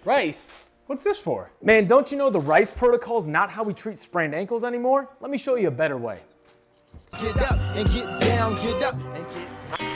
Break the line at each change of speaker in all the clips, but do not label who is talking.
Rice? What's this for?
Man, don't you know the RICE protocol is not how we treat sprained ankles anymore? Let me show you a better way.
Get up and get down, get up and get down.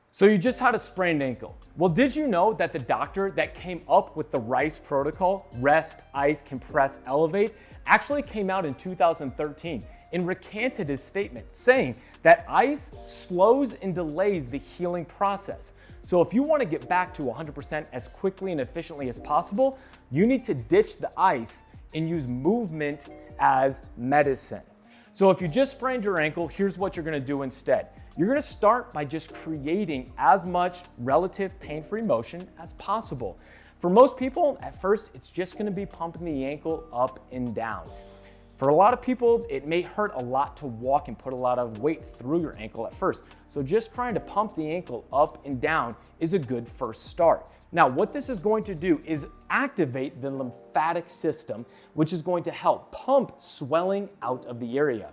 So you just had a sprained ankle. Well, did you know that the doctor that came up with the RICE protocol, rest, ice, compress, elevate, actually came out in 2013 and recanted his statement, saying that ice slows and delays the healing process. So if you want to get back to 100% as quickly and efficiently as possible, you need to ditch the ice and use movement as medicine. So if you just sprained your ankle, here's what you're going to do instead. You're going to start by just creating as much relative pain-free motion as possible. For most people, at first, it's just going to be pumping the ankle up and down. For a lot of people, it may hurt a lot to walk and put a lot of weight through your ankle at first. So just trying to pump the ankle up and down is a good first start. Now, what this is going to do is activate the lymphatic system, which is going to help pump swelling out of the area.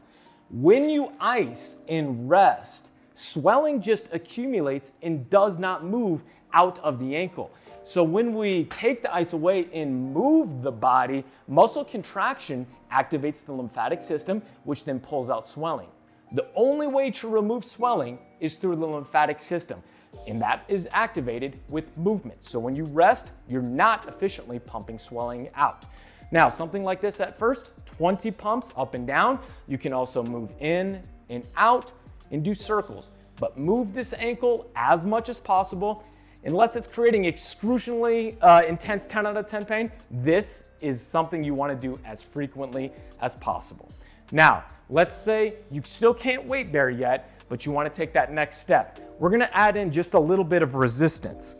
When you ice and rest, swelling just accumulates and does not move out of the ankle. So when we take the ice away and move the body, muscle contraction activates the lymphatic system, which then pulls out swelling. The only way to remove swelling is through the lymphatic system, and that is activated with movement. So when you rest, you're not efficiently pumping swelling out. Now, something like this at first, 20 pumps up and down. You can also move in and out and do circles, but move this ankle as much as possible. Unless it's creating excruciatingly intense 10 out of 10 pain, this is something you want to do as frequently as possible. Now, let's say you still can't weight bear yet, but you want to take that next step. We're going to add in just a little bit of resistance.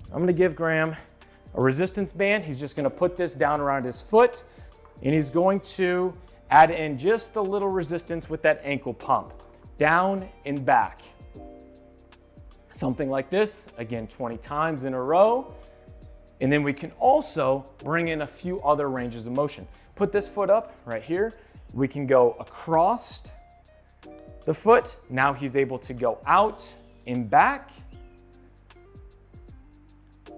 I'm going to give Graham a resistance band. He's just going to put this down around his foot, and he's going to add in just a little resistance with that ankle pump, down and back. Something like this, again, 20 times in a row. And then we can also bring in a few other ranges of motion. Put this foot up right here. We can go across the foot. Now he's able to go out and back.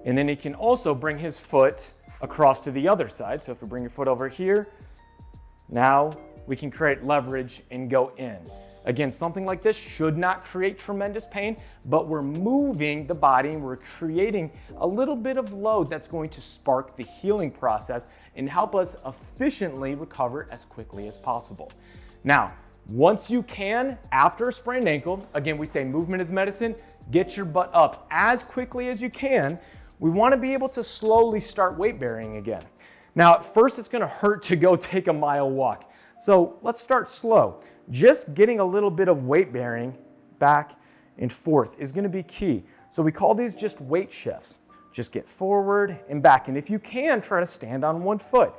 And then he can also bring his foot across to the other side. So if we bring your foot over here, now we can create leverage and go in. Again, something like this should not create tremendous pain, but we're moving the body and we're creating a little bit of load that's going to spark the healing process and help us efficiently recover as quickly as possible. Now, once you can, after a sprained ankle, again, we say movement is medicine, get your butt up as quickly as you can. We want to be able to slowly start weight bearing again. Now, at first, it's going to hurt to go take a mile walk. So let's start slow. Just getting a little bit of weight bearing back and forth is going to be key. So we call these just weight shifts. Just get forward and back. And if you can, try to stand on one foot.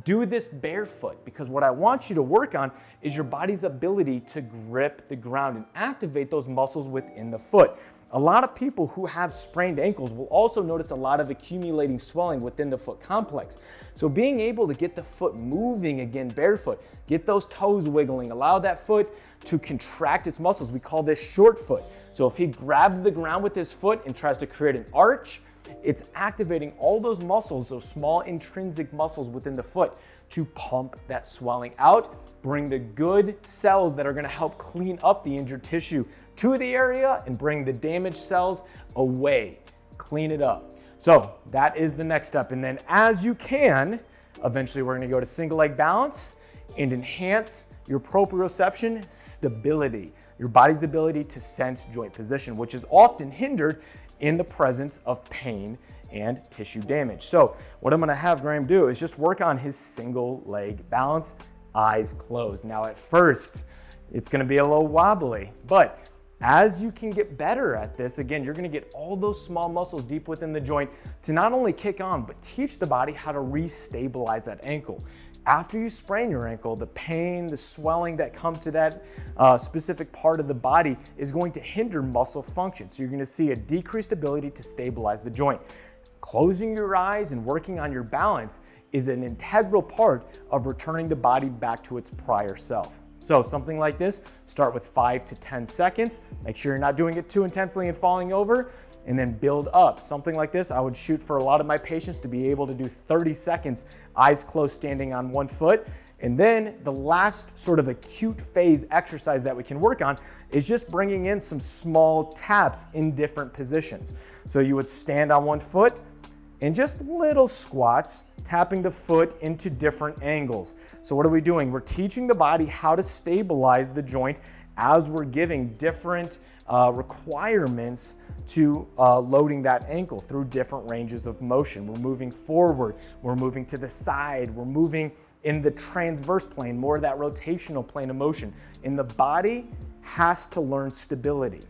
Do this barefoot, because what I want you to work on is your body's ability to grip the ground and activate those muscles within the foot. A lot of people who have sprained ankles will also notice a lot of accumulating swelling within the foot complex. So being able to get the foot moving again barefoot, get those toes wiggling, allow that foot to contract its muscles. We call this short foot. So if he grabs the ground with his foot and tries to create an arch, it's activating all those muscles, those small intrinsic muscles within the foot, to pump that swelling out, bring the good cells that are going to help clean up the injured tissue to the area and bring the damaged cells away, clean it up. So that is the next step. And then as you can, eventually we're going to go to single leg balance and enhance your proprioception stability, your body's ability to sense joint position, which is often hindered in the presence of pain and tissue damage. So what I'm going to have Graham do is just work on his single leg balance, eyes closed. Now at first, it's going to be a little wobbly, but as you can get better at this, again, you're going to get all those small muscles deep within the joint to not only kick on, but teach the body how to restabilize that ankle. After you sprain your ankle, the pain, the swelling that comes to that specific part of the body is going to hinder muscle function. So you're going to see a decreased ability to stabilize the joint. Closing your eyes and working on your balance is an integral part of returning the body back to its prior self. So something like this, start with 5 to 10 seconds. Make sure you're not doing it too intensely and falling over. and then build up. Something like this, I would shoot for a lot of my patients to be able to do 30 seconds, eyes closed, standing on one foot. And then the last sort of acute phase exercise that we can work on is just bringing in some small taps in different positions. So you would stand on one foot and just little squats, tapping the foot into different angles. So what are we doing? We're teaching the body how to stabilize the joint as we're giving different requirements to loading that ankle through different ranges of motion. We're moving forward, we're moving to the side, we're moving in the transverse plane, more of that rotational plane of motion. And the body has to learn stability.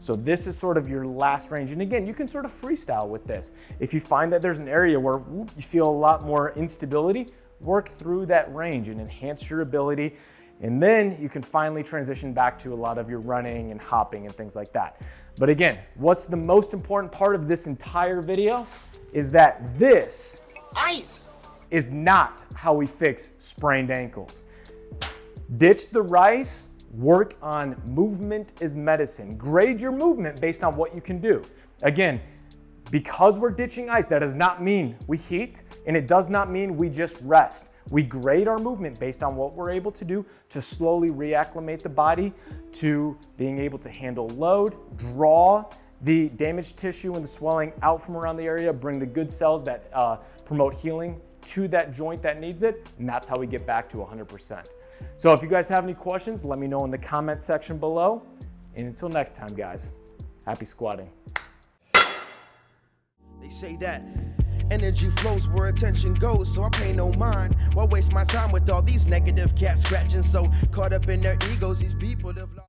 So this is sort of your last range. And again, you can sort of freestyle with this. If you find that there's an area where you feel a lot more instability, work through that range and enhance your ability. And then you can finally transition back to a lot of your running and hopping and things like that. But again, what's the most important part of this entire video is that this is not how we fix sprained ankles. Ditch the rice, work on movement is medicine. Grade your movement based on what you can do. Again, because we're ditching ice, that does not mean we heat, and it does not mean we just rest. We grade our movement based on what we're able to do to slowly reacclimate the body to being able to handle load, draw the damaged tissue and the swelling out from around the area, bring the good cells that promote healing to that joint that needs it, and that's how we get back to 100%. So if you guys have any questions, let me know in the comment section below. And until next time, guys, happy squatting.
They say that energy flows where attention goes, so I pay no mind. Why waste my time with all these negative cats scratching? So caught up in their egos, these people have lost.